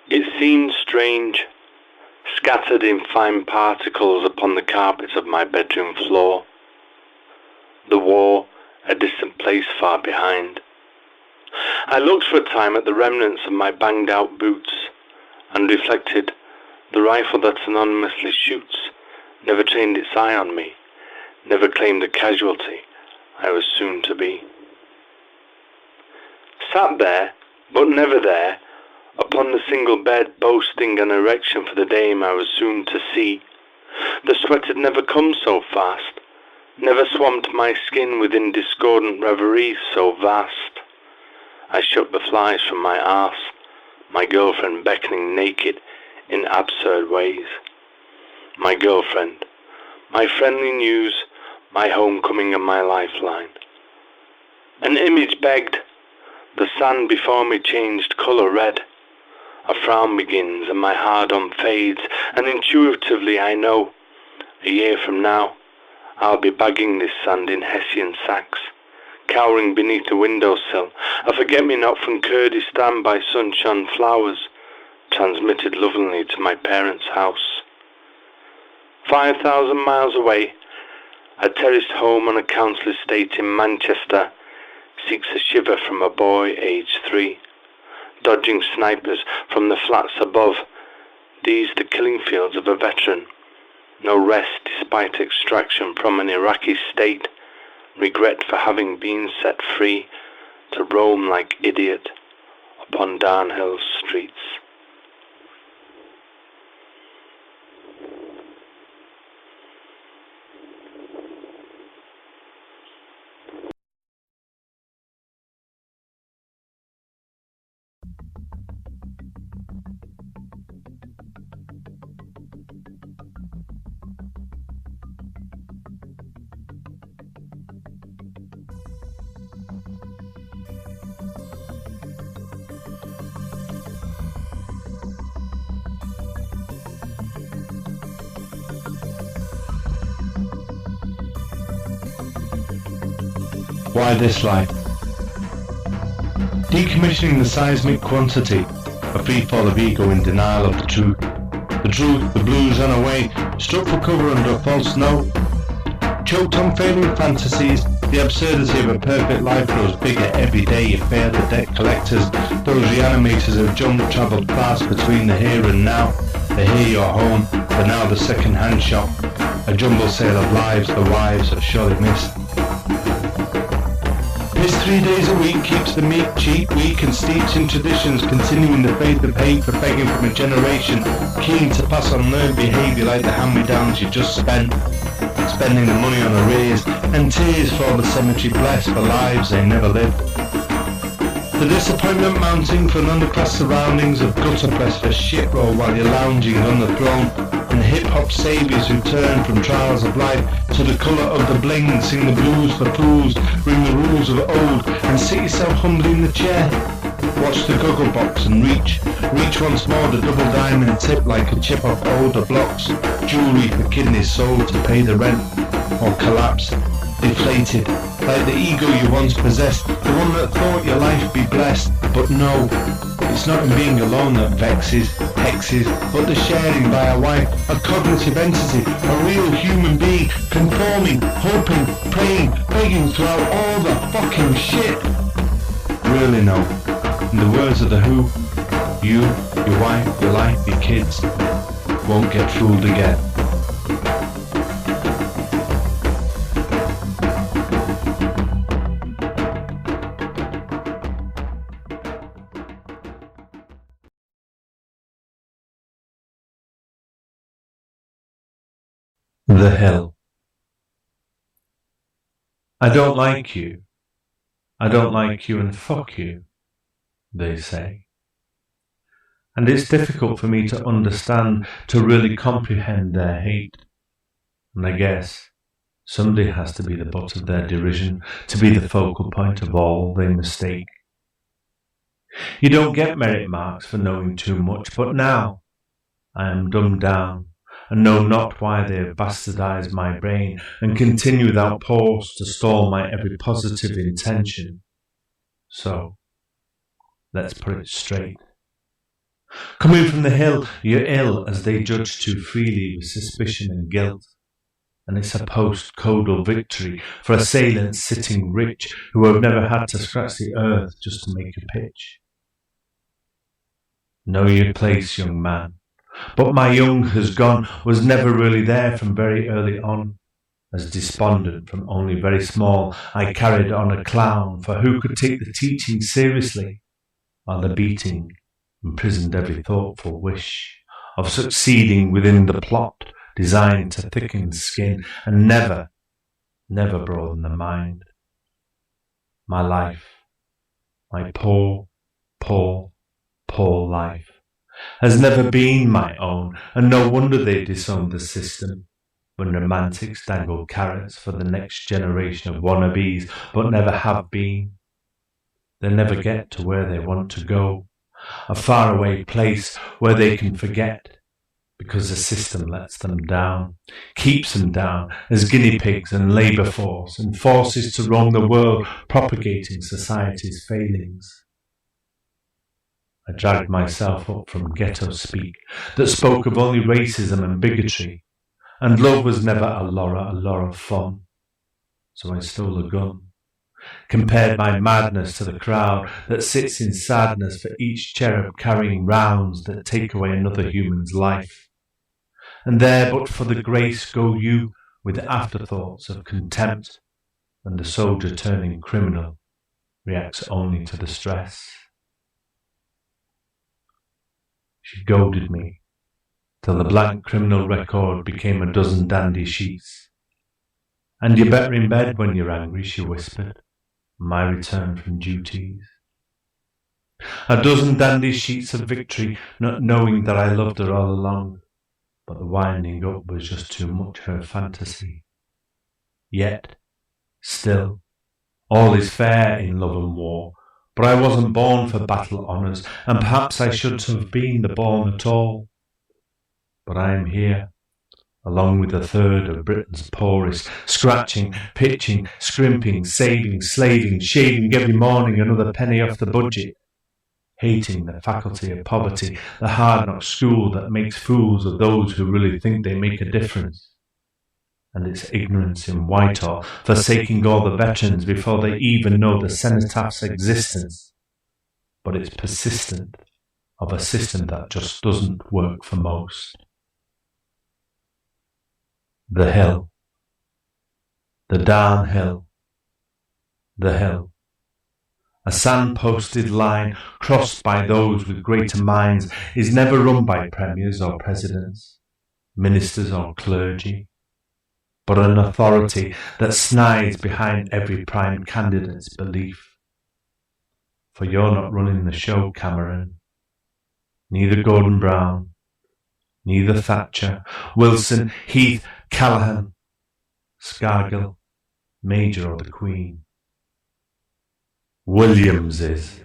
It seemed strange, scattered in fine particles upon the carpets of my bedroom floor. The war, a distant place far behind. I looked for a time at the remnants of my banged out boots and reflected the rifle that anonymously shoots never trained its eye on me, never claimed the casualty I was soon to be. Sat there, but never there, upon the single bed, boasting an erection for the dame I was soon to see. The sweat had never come so fast, never swamped my skin within discordant reveries so vast. I shook the flies from my arse, my girlfriend beckoning naked in absurd ways. My girlfriend, my friendly news, my homecoming and my lifeline. An image begged, the sand before me changed colour red. A frown begins and my hard-on fades, and intuitively I know, a year from now, I'll be bagging this sand in Hessian sacks, cowering beneath the windowsill, a forget-me-not from Kurdistan by sun-shone flowers, transmitted lovingly to my parents' house. 5,000 miles away, a terraced home on a council estate in Manchester seeks a shiver from a boy aged 3, dodging snipers from the flats above. These the killing fields of a veteran. No rest despite extraction from an Iraqi state, regret for having been set free to roam like idiot upon downhill streets. Why this life? Decommissioning the seismic quantity, a free fall of ego in denial of the truth. The truth, the blues unaway, struck for cover under a false note. Choked on failing fantasies, the absurdity of a perfect life grows bigger every day. You fail the debt collectors, those reanimators who jump travelled fast between the here and now. The here you're home, but now the second-hand shop. A jumble sale of lives the wives have surely missed. Piss 3 days a week keeps the meat cheap, weak and steeps in traditions, continuing the faith of hate for begging from a generation keen to pass on learned behaviour like the hand-me-downs you just spent, spending the money on arrears and tears for the cemetery blessed for lives they never lived. The disappointment mounting for an underclass surroundings of gutter press for shit roll while you're lounging on the throne, and hip-hop saviours who turn from trials of life to the colour of the bling, sing the blues for fools, ring the rules of old, and sit yourself humbly in the chair. Watch the goggle box and reach once more the double diamond tip like a chip off older blocks, jewellery for kidneys sold to pay the rent, or collapse, deflated, like the ego you once possessed, the one that thought your life be blessed. But no, it's not in being alone that vexes, hexes, but the sharing by a wife, a cognitive entity, a real human being, conforming, hoping, praying, begging throughout all the fucking shit. Really no, in the words of the Who, you, your wife, your life, your kids, won't get fooled again. The Hill. I don't like you. I don't like you and fuck you, they say. And it's difficult for me to understand, to really comprehend their hate. And I guess somebody has to be the butt of their derision, to be the focal point of all they mistake. You don't get merit marks for knowing too much, but now I am dumbed down and know not why they have bastardized my brain and continue without pause to stall my every positive intention. So, let's put it straight. Coming from the hill, you're ill as they judge too freely with suspicion and guilt. And it's a post-codal victory for assailants sitting rich who have never had to scratch the earth just to make a pitch. Know your place, young man. But my young has gone was never really there from very early on. As despondent from only very small, I carried on a clown, for who could take the teaching seriously, while the beating imprisoned every thoughtful wish of succeeding within the plot designed to thicken skin and never broaden the mind. My life, my poor life, has never been my own, and no wonder they disowned the system when romantics dangle carrots for the next generation of wannabes, but never have been. They never get to where they want to go, a faraway place where they can forget, because the system lets them down, keeps them down as guinea pigs and labour force, and forces to roam the world propagating society's failings. I dragged myself up from ghetto speak that spoke of only racism and bigotry, and love was never a Laura fun. So I stole a gun, compared my madness to the crowd that sits in sadness for each cherub carrying rounds that take away another human's life. And there but for the grace go you with afterthoughts of contempt, when the soldier turning criminal reacts only to the stress. She goaded me till the blank criminal record became a dozen dandy sheets. And you're better in bed when you're angry, she whispered, my return from duties. A dozen dandy sheets of victory, not knowing that I loved her all along, but the winding up was just too much her fantasy. Yet, still, all is fair in love and war, but I wasn't born for battle honours, and perhaps I should have been the born at all. But I am here, along with a third of Britain's poorest, scratching, pitching, scrimping, saving, slaving, shaving every morning another penny off the budget, hating the faculty of poverty, the hard-knock school that makes fools of those who really think they make a difference, and its ignorance in Whitehall, forsaking all the veterans before they even know the cenotaph's existence, but it's persistent of a system that just doesn't work for most. The hill, the darn hill, the hill. A sand-posted line crossed by those with greater minds is never run by premiers or presidents, ministers or clergy, but an authority that snides behind every prime candidate's belief. For you're not running the show, Cameron. Neither Gordon Brown, neither Thatcher, Wilson, Heath, Callaghan, Scargill, Major or the Queen. Williams is.